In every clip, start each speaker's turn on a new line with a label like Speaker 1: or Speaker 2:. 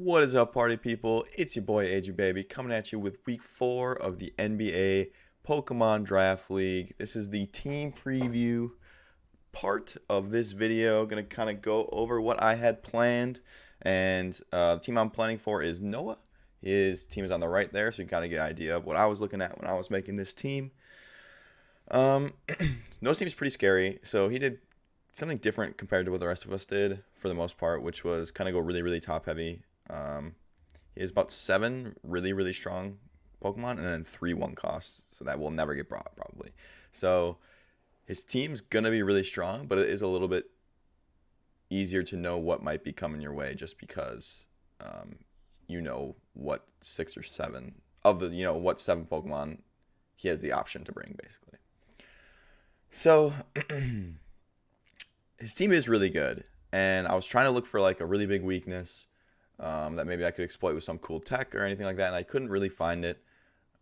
Speaker 1: What is up, party people? It's your boy AJ Baby coming at you with week 4 of the NBA Pokemon Draft League. This is the team preview part of this video. Gonna kind of go over what I had planned, and the team I'm planning for is Noah. His team is on the right there, so you kind of get an idea of what I was looking at when I was making this team. Um, Noah's team is pretty scary, so he did something different compared to what the rest of us did for the most part, which was kind of go really, really top heavy. He has about 7 really, really strong Pokemon and then 3 1 costs, so that will never get brought probably. So his team's gonna be really strong, but it is a little bit easier to know what might be coming your way just because you know what 6 or 7 of the what 7 Pokemon he has the option to bring basically. So his team is really good, and I was trying to look for like a really big weakness that maybe I could exploit with some cool tech or anything like that, and I couldn't really find it.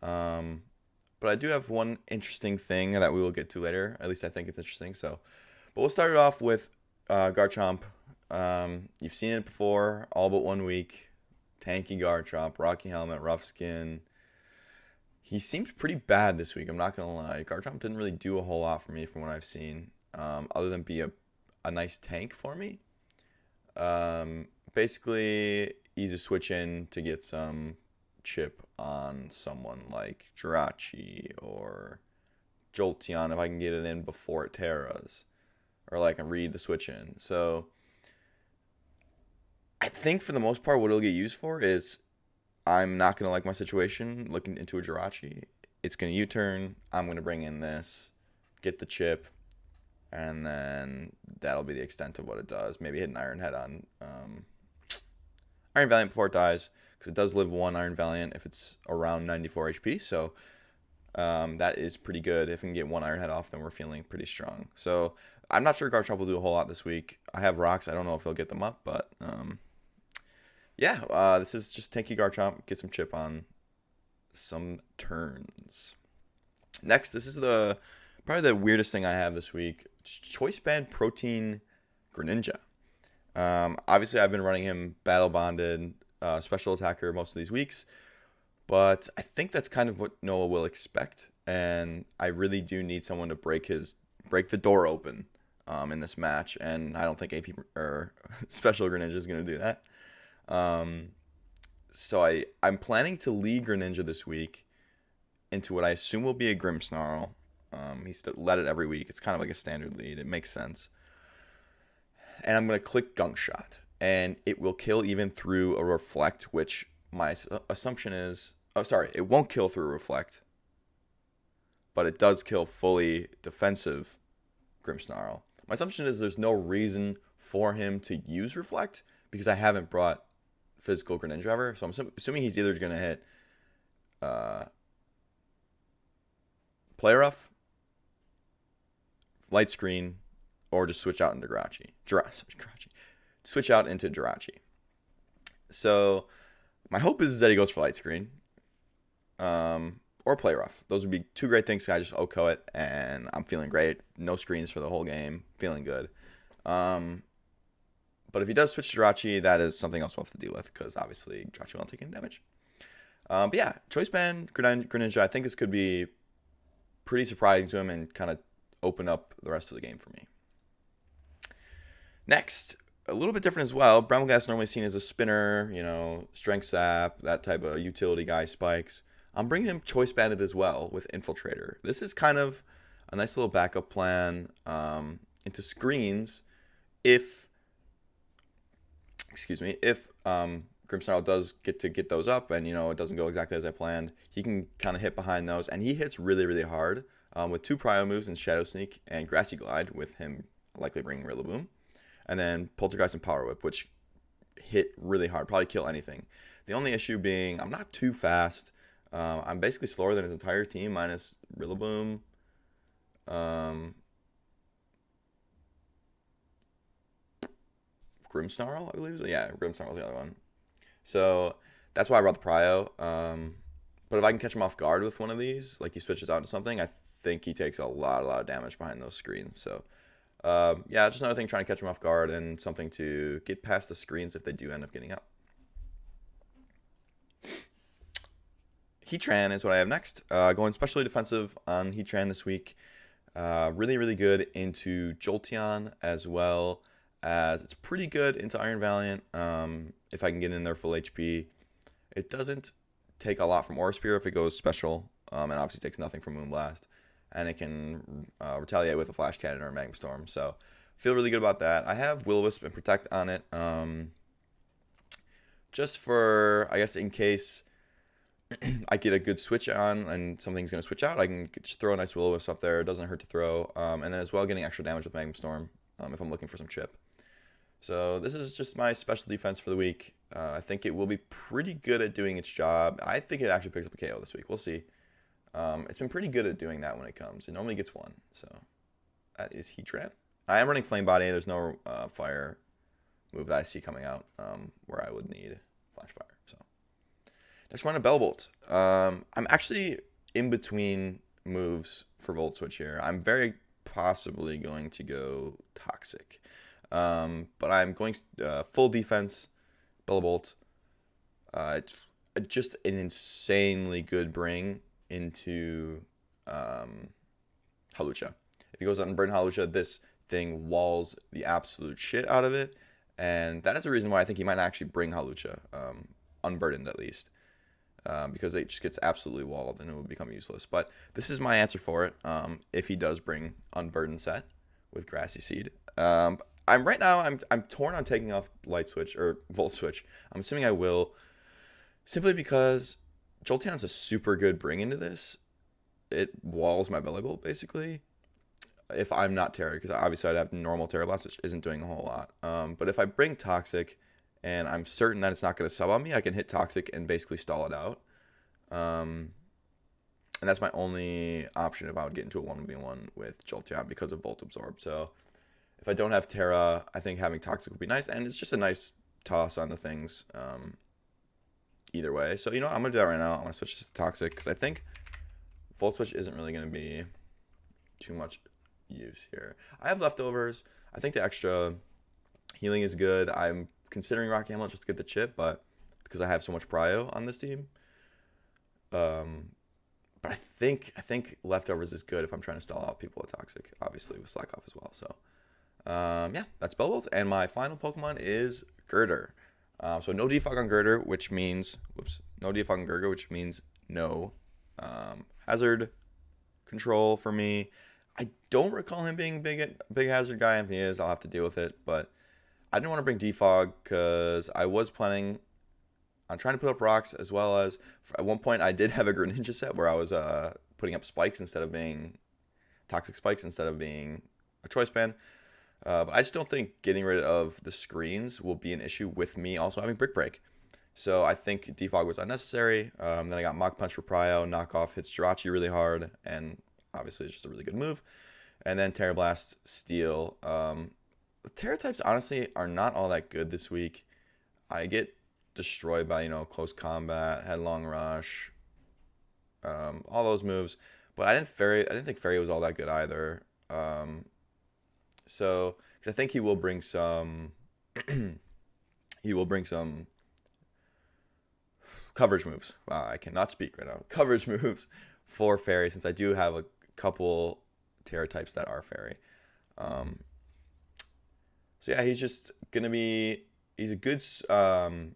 Speaker 1: But I do have one interesting thing that we will get to later. At least I think it's interesting. But we'll start it off with Garchomp. You've seen it before, all but 1 week. Tanky Garchomp, Rocky Helmet, Rough Skin. He seems pretty bad this week, I'm not going to lie. Garchomp didn't really do a whole lot for me from what I've seen, other than be a nice tank for me. Basically, he's a switch in to get some chip on someone like Jirachi or Jolteon if I can get it in before it Terras, or like I can read the switch in. So I think for the most part what it'll get used for is I'm not going to like my situation looking into a Jirachi. It's going to U-turn. I'm going to bring in this, get the chip, and then that'll be the extent of what it does. Maybe hit an Iron Head on Iron Valiant before it dies, because it does live 1 Iron Valiant if it's around 94 HP. So that is pretty good. If we can get 1 Iron Head off, then we're feeling pretty strong. So I'm not sure Garchomp will do a whole lot this week. I have rocks. I don't know if he'll get them up, but yeah, this is just Tanky Garchomp. Get some chip on some turns. Next, this is probably the weirdest thing I have this week. Choice Band Protein Greninja. Obviously, I've been running him battle bonded, special attacker most of these weeks, but I think that's kind of what Noah will expect, and I really do need someone to break the door open in this match, and I don't think AP or special Greninja is going to do that. So I'm planning to lead Greninja this week into what I assume will be a Grimmsnarl. He's led it every week. It's kind of like a standard lead. It makes sense. And I'm going to click Gunk Shot, and it will kill even through a Reflect, which my assumption is... Oh, sorry, it won't kill through a Reflect, but it does kill fully defensive Grimmsnarl. My assumption is there's no reason for him to use Reflect, because I haven't brought physical Greninja ever, so I'm assuming he's either going to hit Play Rough, Light Screen, or just switch out into Switch out into Jirachi. So my hope is that he goes for Light Screen, or Play Rough. Those would be 2 great things. I just OHKO it, and I'm feeling great. No screens for the whole game. Feeling good. But if he does switch to Jirachi, that is something else we'll have to deal with, because obviously Jirachi won't take any damage. But yeah, Choice Band Greninja, I think this could be pretty surprising to him and kind of open up the rest of the game for me. Next, a little bit different as well. Bramble normally seen as a spinner, strength sap, that type of utility guy spikes. I'm bringing him Choice Banded as well with Infiltrator. This is kind of a nice little backup plan into screens if Grimmsnarl does get those up and it doesn't go exactly as I planned, he can kind of hit behind those, and he hits really, really hard with 2 Prio moves and Shadow Sneak and Grassy Glide, with him likely bringing Rillaboom, and then Poltergeist and Power Whip, which hit really hard, probably kill anything. The only issue being I'm not too fast. I'm basically slower than his entire team minus Rillaboom. Grimmsnarl, I believe. Yeah, Grimmsnarl was the other one. So that's why I brought the Prio. But if I can catch him off guard with one of these, like he switches out to something, I think he takes a lot of damage behind those screens. So yeah, just another thing, trying to catch him off guard and something to get past the screens if they do end up getting up. Heatran is what I have next. Going specially defensive on Heatran this week. Really, really good into Jolteon as well as it's pretty good into Iron Valiant. If I can get in there full HP. It doesn't take a lot from Aura Spear if it goes special, and obviously takes nothing from Moonblast. And it can retaliate with a Flash Cannon or a Magma Storm. So feel really good about that. I have Will-O-Wisp and Protect on it. Just for, I guess, in case I get a good switch on and something's going to switch out, I can just throw a nice Will-O-Wisp up there. It doesn't hurt to throw. And then as well getting extra damage with Magma Storm if I'm looking for some chip. So this is just my special defense for the week. I think it will be pretty good at doing its job. I think it actually picks up a KO this week. We'll see. It's been pretty good at doing that when it comes. It normally gets one. So that is Heatran. I am running Flame Body. There's no fire move that I see coming out where I would need Flash Fire. So let's run a Bell Bolt. I'm actually in between moves for Volt Switch here. I'm very possibly going to go Toxic. But I'm going full defense, Bell Bolt. It's just an insanely good bring into Hawlucha. If he goes out and burn Hawlucha, this thing walls the absolute shit out of it. And that is the reason why I think he might actually bring Hawlucha, unburdened at least. Because it just gets absolutely walled and it would become useless. But this is my answer for it, if he does bring Unburdened set with Grassy Seed. Right now I'm torn on taking off Light Switch or Volt Switch. I'm assuming I will, simply because Jolteon's a super good bring into this. It walls my Belly Bolt basically. If I'm not Terra, because obviously I'd have normal Terra Blast, which isn't doing a whole lot. But if I bring Toxic, and I'm certain that it's not going to sub on me, I can hit Toxic and basically stall it out. And that's my only option if I would get into a 1v1 with Jolteon because of Volt Absorb. So if I don't have Terra, I think having Toxic would be nice. And it's just a nice toss on the things either way. So, you know what? I'm going to do that right now. I'm going to switch this to Toxic because I think Volt Switch isn't really going to be too much use here. I have leftovers. I think the extra healing is good. I'm considering Rocky Hamlet just to get the chip, but because I have so much prio on this team. But I think leftovers is good if I'm trying to stall out people with Toxic, obviously with Slack Off as well. So yeah, that's Bellbolt. And my final Pokemon is Girder. So no defog on Girder, which means no defog on Girder, which means no hazard control for me. I don't recall him being big hazard guy. If he is, I'll have to deal with it. But I didn't want to bring defog because I was planning on trying to put up rocks, as well as at one point I did have a Greninja set where I was putting up spikes instead of being toxic spikes instead of being a choice band. But I just don't think getting rid of the screens will be an issue with me also having Brick Break. So I think defog was unnecessary. Then I got Mach Punch for Prio, knockoff hits Jirachi really hard, and obviously it's just a really good move. And then Terra Blast, Steel. The Terra types honestly are not all that good this week. I get destroyed by, close combat, headlong rush, all those moves. But I didn't think Fairy was all that good either. So, because I think he will bring some, coverage moves. Wow, I cannot speak right now. Coverage moves for Fairy, since I do have a couple Terra types that are Fairy. So yeah, he's just gonna be. He's a good. So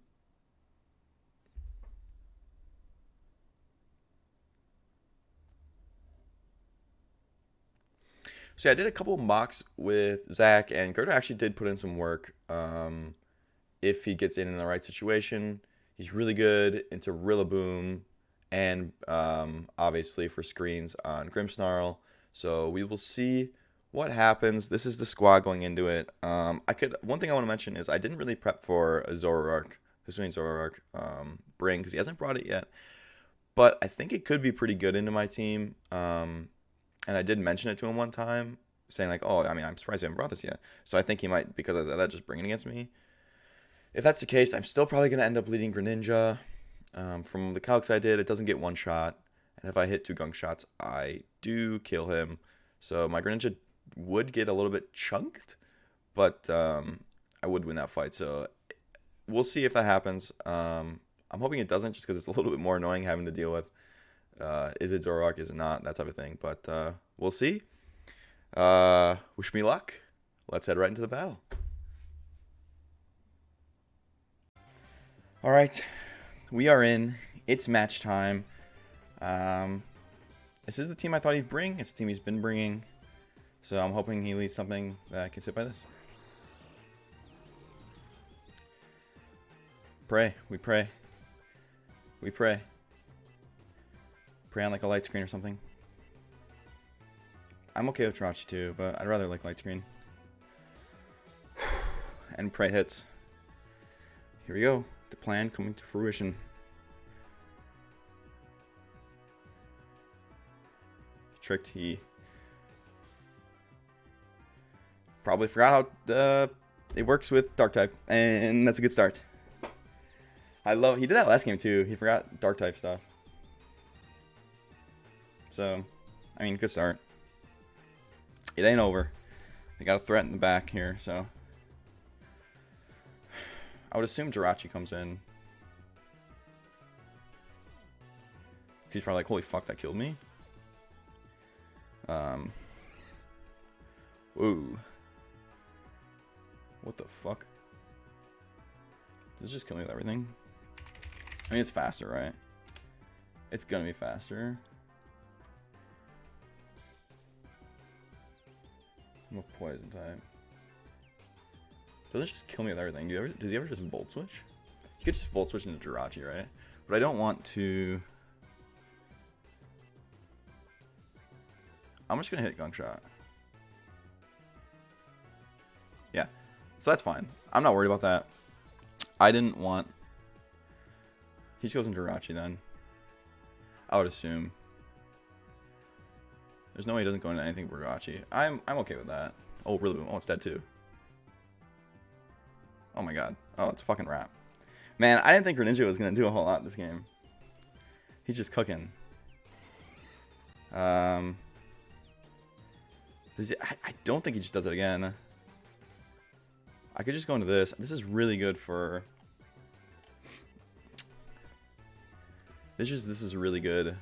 Speaker 1: yeah, I did a couple mocks with Zach, and Gerda actually did put in some work. If he gets in the right situation, he's really good into Rillaboom, and obviously for screens on Grimmsnarl. So we will see what happens. This is the squad going into it. One thing I want to mention is I didn't really prep for a Zoroark, Hisuian Zoroark bring, because he hasn't brought it yet. But I think it could be pretty good into my team. And I did mention it to him one time, saying like, oh, I'm surprised you haven't brought this yet. So I think he might, because of that, just bring it against me. If that's the case, I'm still probably going to end up leading Greninja. From the calcs I did, it doesn't get one shot. And if I hit 2 gunk shots, I do kill him. So my Greninja would get a little bit chunked, but I would win that fight. So we'll see if that happens. I'm hoping it doesn't, just because it's a little bit more annoying having to deal with is it Zoroark, is it not, that type of thing. But we'll see. Wish me luck. Let's head right into the battle. All right, we are in. It's match time. This is the team I thought he'd bring. It's the team he's been bringing. So I'm hoping he leads something that can sit by this. Pray. We pray. We pray. Pray on like a light screen or something. I'm okay with Jirachi too, but I'd rather like light screen. And pray hits. Here we go. The plan coming to fruition. Tricked. He probably forgot how it works with Dark type, and that's a good start. He did that last game too. He forgot Dark type stuff. So, I mean, good start. It ain't over. They got a threat in the back here, so I would assume Jirachi comes in. He's probably like, holy fuck, that killed me. Whoa. What the fuck? Does this just kill me with everything? I mean, it's faster, right? It's gonna be faster. I'm a poison type. Does it just kill me with everything? Does he ever just volt switch? He could just volt switch into Jirachi, right? But I don't want to. I'm just gonna hit Gunk Shot. Yeah, so that's fine. I'm not worried about that. I didn't want. He just goes into Jirachi then. I would assume. There's no way he doesn't go into anything for Jirachi. I'm okay with that. Oh, really? Oh, it's dead too. Oh my god. Oh, it's a fucking wrap. Man, I didn't think Greninja was gonna do a whole lot this game. He's just cooking. I don't think he just does it again. I could just go into this. This is really good for. This is really good.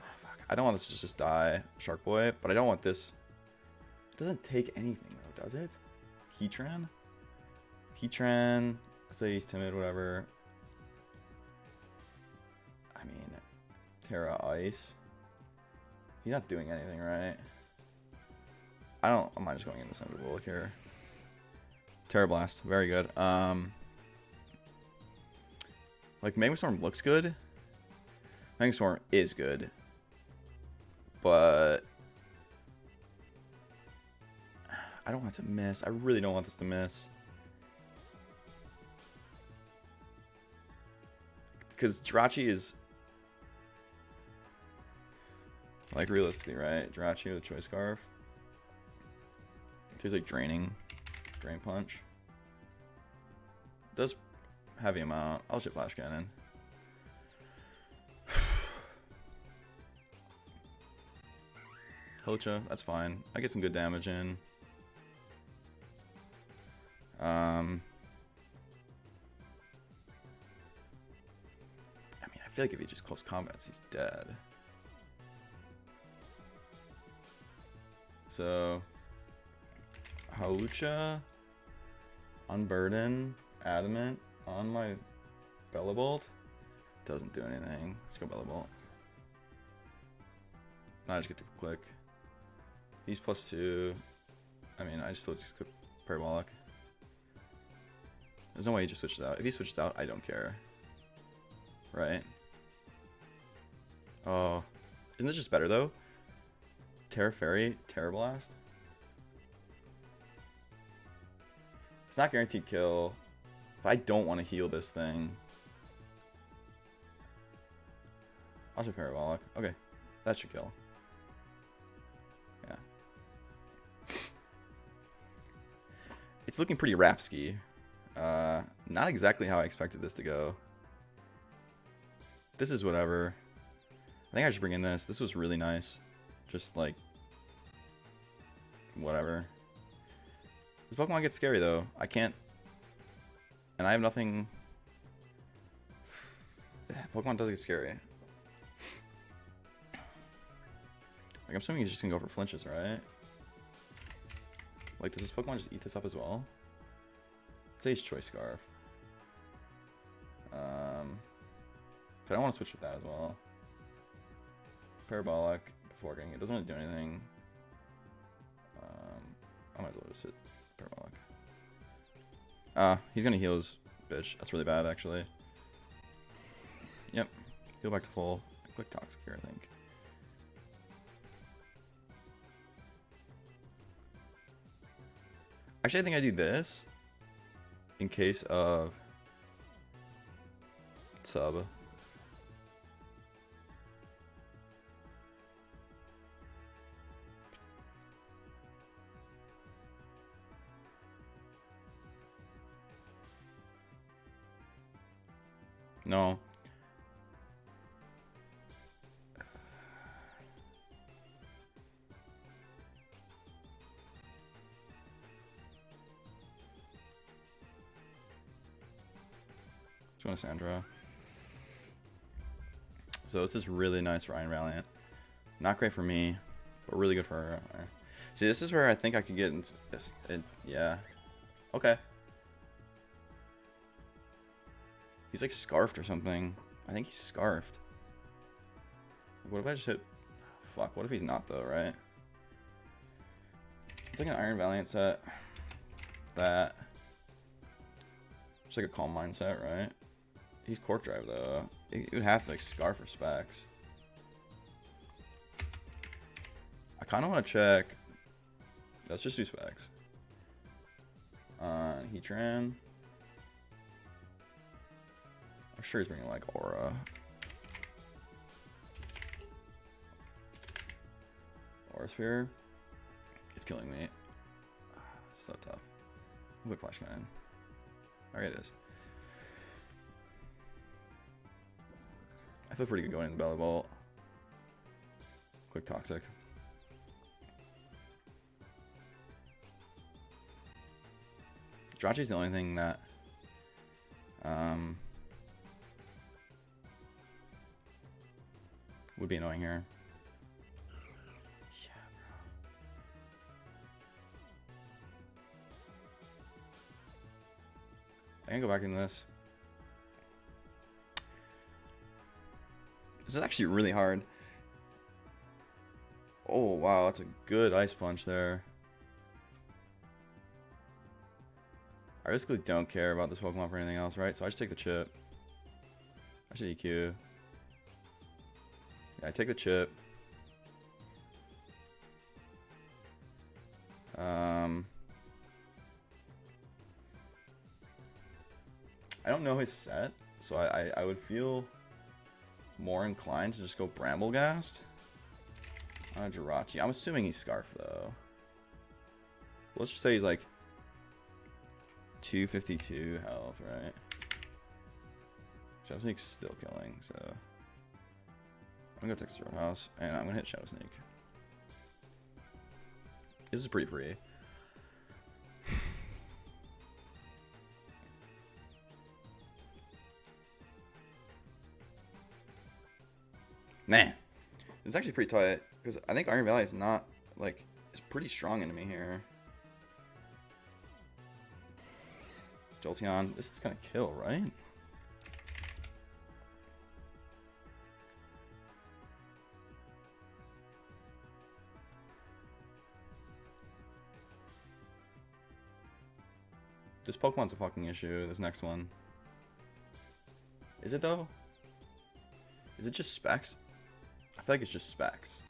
Speaker 1: Oh, fuck. I don't want this to just die, Shark Boy, but I don't want this. It doesn't take anything though, does it? Heatran? Heatran. Let's say he's timid, whatever. I mean, Terra Ice. He's not doing anything, right? I'm not just going into Thunderbolt here. Terra Blast, very good. Like, Magma Storm looks good. Magma Storm is good. But I don't want it to miss. I really don't want this to miss. Because Jirachi is, like, realistically, right? Jirachi with a Choice Scarf. He's like Drain Punch. Does heavy amount. I'll ship Flash Cannon. Hocha, that's fine. I get some good damage in. I mean, I feel like if he just close combats, he's dead. So, Haucha, Unburden, Adamant on my Bellabolt. Doesn't do anything. Let's go Bellabolt. Now I just get to click. He's +2. I mean, I still just click Parabolic. There's no way he just switches out. If he switches out, I don't care. Right? Oh. Isn't this just better though? Terra Fairy, Terra Blast. It's not guaranteed kill, but I don't want to heal this thing. I'll show Parabolic. Okay, that should kill. Yeah. It's looking pretty Rapsky. Not exactly how I expected this to go. This is whatever. I think I should bring in this. This was really nice. Just like, whatever. This Pokemon gets scary though. I can't, and I have nothing. Pokemon does get scary. Like, I'm assuming he's just gonna go for flinches, right? Like, does this Pokemon just eat this up as well? Let's say he's Choice Scarf. But I don't want to switch with that as well. Parabolic before getting it. Doesn't really do anything. I might as well just hit Parabolic. He's gonna heal his bitch. That's really bad, actually. Yep. Heal back to full. I click Toxic here, I think. Actually, I think I do this in case of sub. No. Just want to Sandra. So this is really nice for Iron Valiant. Not great for me, but really good for her. See, this is where I think I could get into this. Yeah. Okay. He's like scarfed or something. I think he's scarfed. What if I just hit... Fuck, what if he's not though, right? I'm thinking Iron Valiant set. That. Just like a Calm Mindset, right? He's Cork Drive though. It would have to like Scarf or Specs. I kind of want to check. Let's just do Specs. Heatran. I'm sure he's bringing like Aura. Aura Sphere. It's killing me. So tough. Quick Flash Cannon. Alright, it is. I feel pretty good going in the Belly Bolt. Quick Toxic. Jirachi's the only thing that would be annoying here. Yeah, bro. I can go back into this. This is actually really hard. Oh, wow, that's a good Ice Punch there. I basically don't care about this Pokemon for anything else, right? So I just take the chip. I should EQ. Yeah, I take the chip. I don't know his set, so I would feel more inclined to just go Bramblegast on a Jirachi. I'm assuming he's Scarf though. Let's just say he's like 252 health, right? Shadow Sneak's still killing, so I'm gonna go Texas Roadhouse and I'm gonna hit Shadow Sneak. This is pretty free. Man, it's actually pretty tight because I think Iron Valley is not like it's pretty strong enemy here. Jolteon, this is gonna kill, right? This Pokemon's a fucking issue, this next one. Is it though? Is it just Specs? I feel like it's just Specs.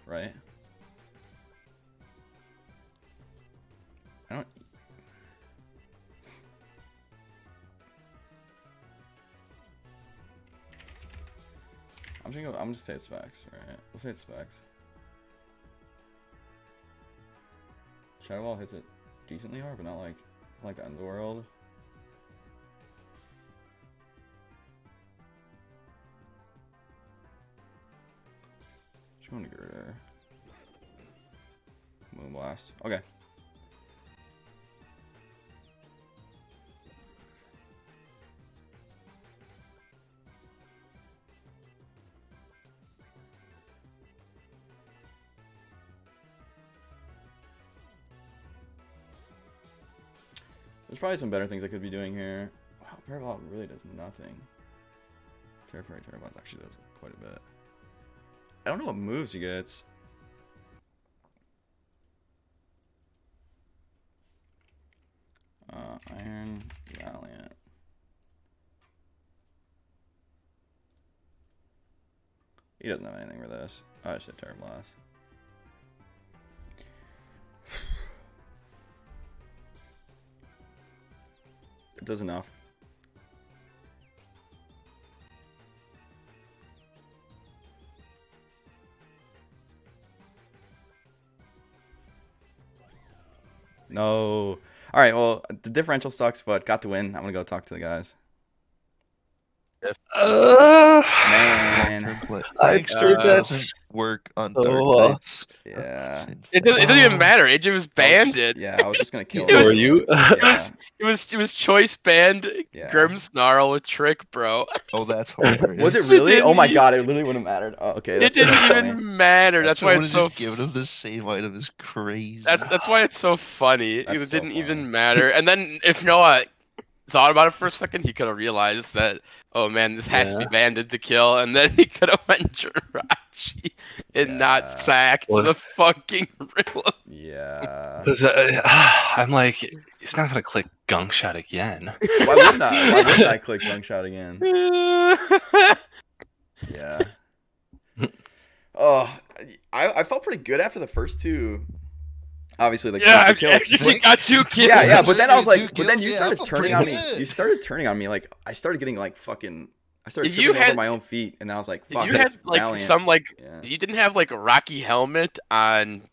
Speaker 1: Right? I don't... I'm just gonna say it's Specs, right? We'll say it's Specs. Shadow Ball hits it decently hard, but not like the Underworld. Just going to Girder. Moonblast. Okay. There's probably some better things I could be doing here. Wow, Parabol really does nothing. Terrifying Parabol actually does quite a bit. I don't know what moves he gets. Iron Valiant. He doesn't have anything for this. Oh, I just did Terra Blast. It does enough. No. All right, well, the differential sucks, but got the win. I'm going to go talk to the guys. Man.
Speaker 2: I think doesn't work on dark types.
Speaker 1: Yeah.
Speaker 3: It doesn't even matter. AJ was banded.
Speaker 1: I was just gonna kill
Speaker 3: it.
Speaker 1: him.
Speaker 3: Was,
Speaker 4: you?
Speaker 3: It was choice banned.
Speaker 1: Yeah.
Speaker 3: GRIMMSNARL with trick, bro.
Speaker 2: Oh, that's hilarious.
Speaker 1: Was it really? Oh my god! It literally wouldn't have mattered. Oh, okay.
Speaker 3: It didn't even matter. That's why it's so.
Speaker 2: Just giving him the same item is crazy.
Speaker 3: That's why it's so funny. It
Speaker 1: That's so
Speaker 3: didn't
Speaker 1: funny.
Speaker 3: even matter. And then if Noah thought about it for a second, he could have realized that, oh man, this has to be banded to kill, and then he could have went Jirachi and not sacked the fucking riddle.
Speaker 1: Yeah.
Speaker 4: I'm like, he's not gonna click Gunk Shot again.
Speaker 1: Why wouldn't I? Why wouldn't I click Gunk Shot again? Yeah. Oh, I felt pretty good after the first two. Obviously, like
Speaker 3: yeah,
Speaker 1: first two kills.
Speaker 3: actually got 2 kills.
Speaker 1: Yeah, but then I was like, but then you started turning on me. You started turning on me. Like I started getting like fucking. I started tripping over my own feet, and then I was like, "Fuck,
Speaker 3: you had like
Speaker 1: Valiant.
Speaker 3: some like you didn't have like a Rocky helmet on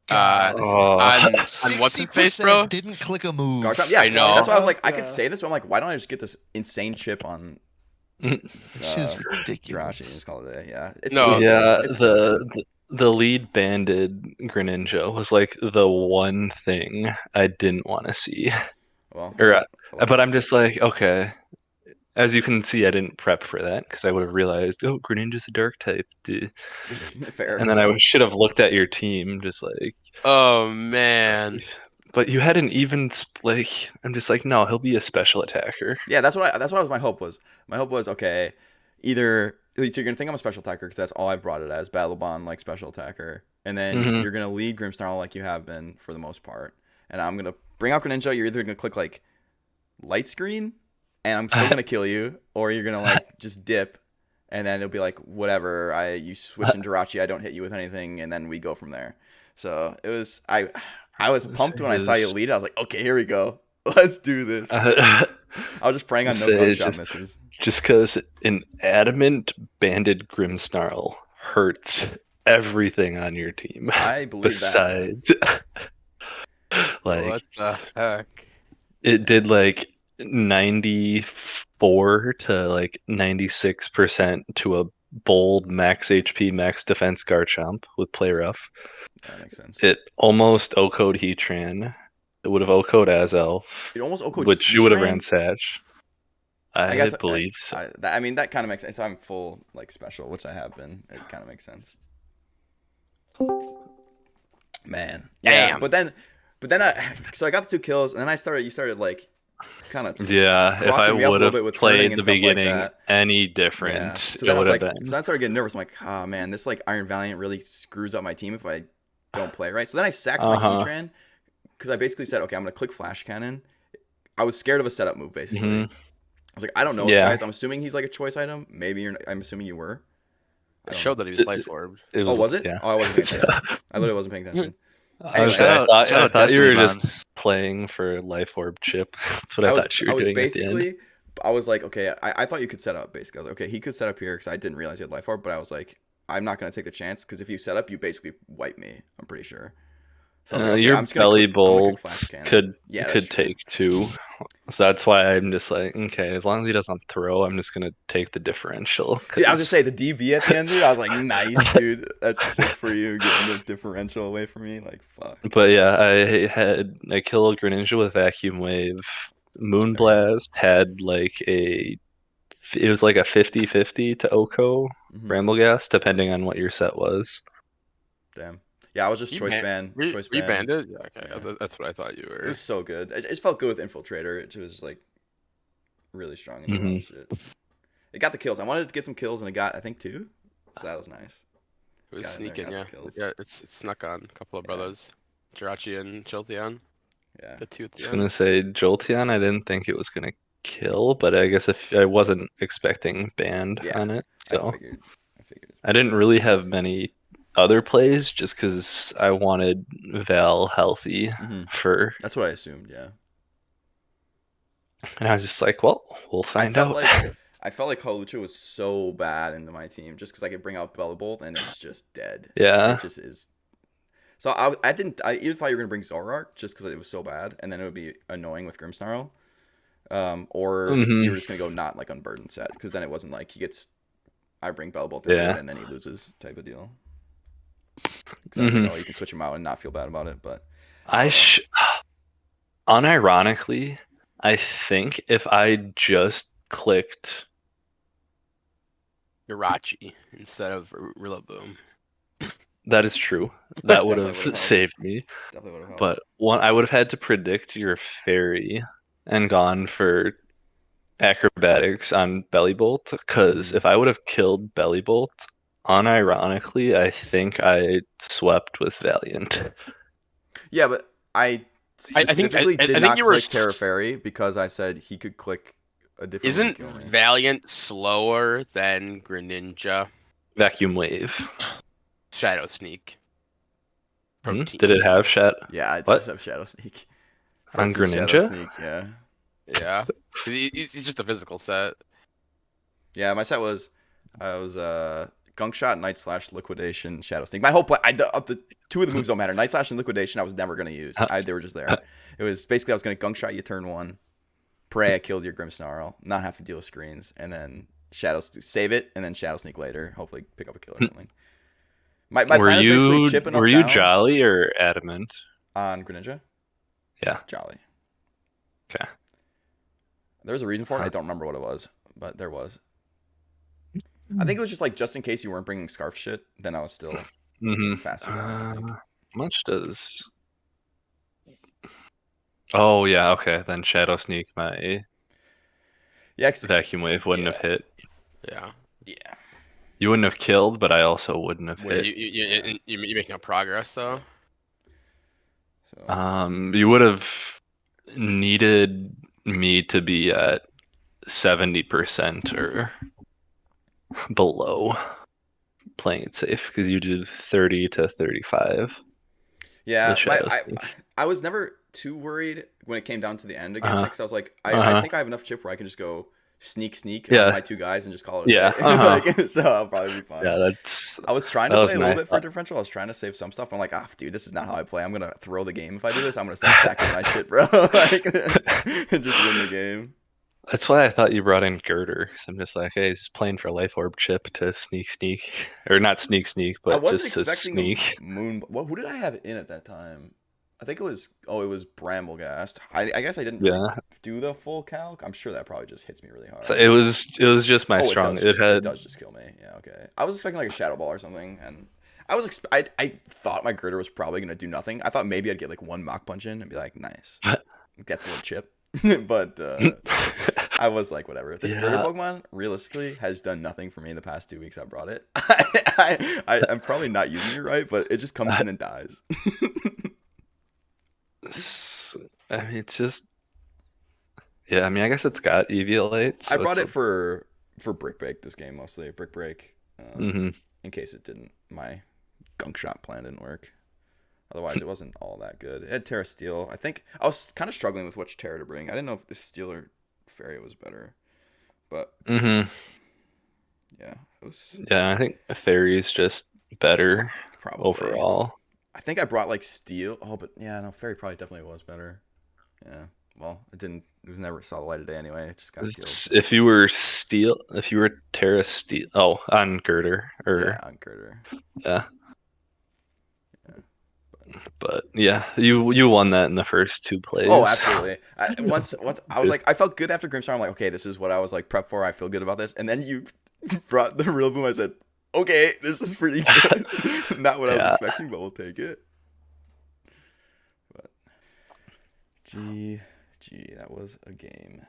Speaker 3: what's his face, bro?
Speaker 2: Didn't click a move.
Speaker 1: Yeah,
Speaker 3: I know.
Speaker 1: That's why I was like, I could say this, but I'm like, why don't I just get this insane chip on?
Speaker 2: It's just ridiculous.
Speaker 1: Jirachi, just call it a day. Yeah.
Speaker 4: The lead banded Greninja was like the one thing I didn't want to see.
Speaker 1: Well,
Speaker 4: but I'm just like, okay. As you can see, I didn't prep for that because I would have realized, oh, Greninja's a dark type.
Speaker 1: Fair.
Speaker 4: And then I should have looked at your team, just like,
Speaker 3: oh man.
Speaker 4: But you had an even like. I'm just like, no, he'll be a special attacker.
Speaker 1: Yeah, that's what my hope was. My hope was, okay, either so you're gonna think I'm a special attacker because that's all I've brought it as, Battle Bond like special attacker, and then you're gonna lead GRIMMSNARL like you have been for the most part, and I'm gonna bring out Greninja. You're either gonna click like light screen, and I'm still gonna kill you, or you're gonna like just dip, and then it'll be like whatever. You switch in Jirachi, I don't hit you with anything, and then we go from there. So it was I was pumped when I saw you lead. I was like, okay, here we go. Let's do this. I was just praying on no gunshot misses.
Speaker 4: Just because an adamant banded GRIMMSNARL hurts everything on your team.
Speaker 1: I believe
Speaker 4: besides,
Speaker 1: that.
Speaker 4: Like,
Speaker 3: what the heck?
Speaker 4: It did like 94 to like 96% to a bold max HP, max defense Garchomp with Play Rough.
Speaker 1: That makes sense.
Speaker 4: It almost O-code Heatran. It would have O-code Azelf.
Speaker 1: It almost O-code
Speaker 4: which you would have ran Satch. I guess believe so.
Speaker 1: I mean, that kind of makes sense. I'm full like special, which I have been. It kind of makes sense. Man.
Speaker 3: Damn.
Speaker 1: Yeah, but then so I got the 2 kills, and then you started like kind of
Speaker 4: if I would have played the beginning any different,
Speaker 1: yeah. So then I was like, so I started getting nervous. I'm like, oh man, this like Iron Valiant really screws up my team if I don't play right. So then I sacked my Heatran because I basically said, okay, I'm gonna click Flash Cannon. I was scared of a setup move basically. I was like, I don't know this guys. I'm assuming he's like a choice item. Maybe I'm assuming you were.
Speaker 3: It showed that he was Life Orb.
Speaker 1: Oh, was it? Yeah. Oh, I wasn't paying attention. I literally wasn't paying attention.
Speaker 4: I thought you were just playing for Life Orb chip. That's what I thought you were doing at the end.
Speaker 1: I was like, okay, I thought you could set up basically. I was like, okay, he could set up here because I didn't realize he had Life Orb, but I was like, I'm not going to take the chance because if you set up, you basically wipe me. I'm pretty sure. So like,
Speaker 4: your belly bolt could take 2. So that's why I'm just like, okay, as long as he doesn't throw, I'm just gonna take the differential.
Speaker 1: Dude, I was just say the DB at the end, dude. I was like, nice, dude. That's sick for you, getting the differential away from me. Like, fuck.
Speaker 4: But yeah, I killed Greninja with Vacuum Wave. Moonblast had like it was like a 50-50 to Oko Brambleghast, depending on what your set was.
Speaker 1: Damn. Yeah, I was just choice ban. Choice ban.
Speaker 3: Rebanned it? Yeah, okay. Yeah. That's what I thought you were.
Speaker 1: It was so good. It just felt good with Infiltrator. It was like really strong in the shit. It got the kills. I wanted to get some kills, and it got, I think, 2. So that was nice.
Speaker 3: It was sneaking, yeah. Yeah, it snuck on a couple of brothers, Jirachi and Jolteon.
Speaker 1: Yeah.
Speaker 4: I was gonna say Jolteon. I didn't think it was gonna kill, but I guess if I wasn't expecting banned on it, so
Speaker 1: I figured.
Speaker 4: I didn't really have many other plays just because I wanted Val healthy for.
Speaker 1: That's what I assumed. Yeah.
Speaker 4: And I was just like, well, we'll find out.
Speaker 1: I felt like Hawlucha was so bad into my team just because I could bring out Bellibolt and it's just dead.
Speaker 4: Yeah.
Speaker 1: It just is. So I even thought you were going to bring Zoroark just because it was so bad, and then it would be annoying with GRIMMSNARL. Or you were just going to go not like unburdened set, because then it wasn't like I bring Bellibolt into it and then he loses type of deal. Because I was like, oh, you can switch him out and not feel bad about it. But
Speaker 4: unironically, I think if I just clicked
Speaker 3: Jirachi instead of Rillaboom.
Speaker 4: That is true. That would have saved me.
Speaker 1: Definitely would have
Speaker 4: But
Speaker 1: helped.
Speaker 4: I would have had to predict your fairy and gone for acrobatics on Bellibolt, because if I would have killed Bellibolt, unironically, I think I swept with Valiant.
Speaker 1: Yeah, but I specifically did not click Terra Fairy because I said he could click a different.
Speaker 3: Isn't Valiant slower than Greninja?
Speaker 4: Vacuum Wave.
Speaker 3: Shadow Sneak.
Speaker 4: Did it have Shadow?
Speaker 1: Yeah, it does have Shadow Sneak.
Speaker 4: On Greninja?
Speaker 1: Shadow Sneak, yeah.
Speaker 3: Yeah. He's just a physical set.
Speaker 1: Yeah, my set was Gunk Shot, Night Slash, Liquidation, Shadow Sneak. My whole play, the 2 of the moves don't matter. Night Slash and Liquidation I was never going to use. They were just there. It was basically I was going to Gunk Shot you turn 1, pray I killed your GRIMMSNARL, not have to deal with screens, and then save it, and then Shadow Sneak later, hopefully pick up a kill or something. My
Speaker 4: were you Jolly or Adamant?
Speaker 1: On Greninja?
Speaker 4: Yeah.
Speaker 1: Jolly.
Speaker 4: Okay.
Speaker 1: There's a reason for it. I don't remember what it was, but there was. I think it was just like, just in case you weren't bringing Scarf shit, then I was still faster than I think.
Speaker 4: How much does... Oh, yeah, okay. Then Shadow Sneak, my Vacuum Wave wouldn't have hit.
Speaker 3: Yeah.
Speaker 1: Yeah.
Speaker 4: You wouldn't have killed, but I also wouldn't have hit.
Speaker 3: You're making no progress, though?
Speaker 1: So.
Speaker 4: You would have needed me to be at 70% or below playing it safe, because you did 30 to 35.
Speaker 1: Yeah, I was never too worried when it came down to the end against it, because I was like, I think I have enough chip where I can just go sneak on my 2 guys and just call it a day. So I'll probably be fine.
Speaker 4: Yeah,
Speaker 1: I was trying to play a little bit for differential. I was trying to save some stuff. I'm like, dude, this is not how I play. I'm gonna throw the game if I do this. I'm gonna start sacking my shit, bro. And just win the game.
Speaker 4: That's why I thought you brought in Girder. So I'm just like, hey, he's playing for Life Orb chip to sneak, or not sneak, but
Speaker 1: I wasn't
Speaker 4: just
Speaker 1: expecting
Speaker 4: to sneak.
Speaker 1: Who did I have in at that time? I think it was Bramblegast. I guess I didn't do the full calc. I'm sure that probably just hits me really hard.
Speaker 4: So it was just my strong.
Speaker 1: It does just kill me. Yeah, okay. I was expecting like a Shadow Ball or something, and I thought my Girder was probably gonna do nothing. I thought maybe I'd get like 1 Mach Punch in and be like, nice, that's a little chip. But I was like, whatever. This Girder Pokemon realistically has done nothing for me in the past 2 weeks I brought it. I'm probably not using it right, but it just comes in and dies.
Speaker 4: I mean, it's just... Yeah, I mean, I guess it's got Eviolite. So
Speaker 1: I brought it for Brick Break this game, mostly. Brick Break. In case it didn't. My Gunk Shot plan didn't work. Otherwise, it wasn't all that good. It had Terra Steel. I think I was kind of struggling with which Terra to bring. I didn't know if Steel or Fairy was better. But... Yeah, it was...
Speaker 4: Yeah, I think Fairy is just better overall.
Speaker 1: I think I brought like Steel. Oh, but yeah, no, Fairy probably definitely was better. Yeah. Well, it never saw the light of day anyway. It just got killed.
Speaker 4: If you were Terra Steel, on Girder
Speaker 1: on Girder.
Speaker 4: Yeah. But yeah, you won that in the first 2 plays.
Speaker 1: Oh, absolutely. Once I was like, I felt good after GRIMMSNARL. I'm like, okay, this is what I was like prepped for. I feel good about this. And then you brought the Rillaboom. I said, Okay, this is pretty good. Not what I was
Speaker 4: Yeah.
Speaker 1: expecting, but we'll take it. But G, that was a game.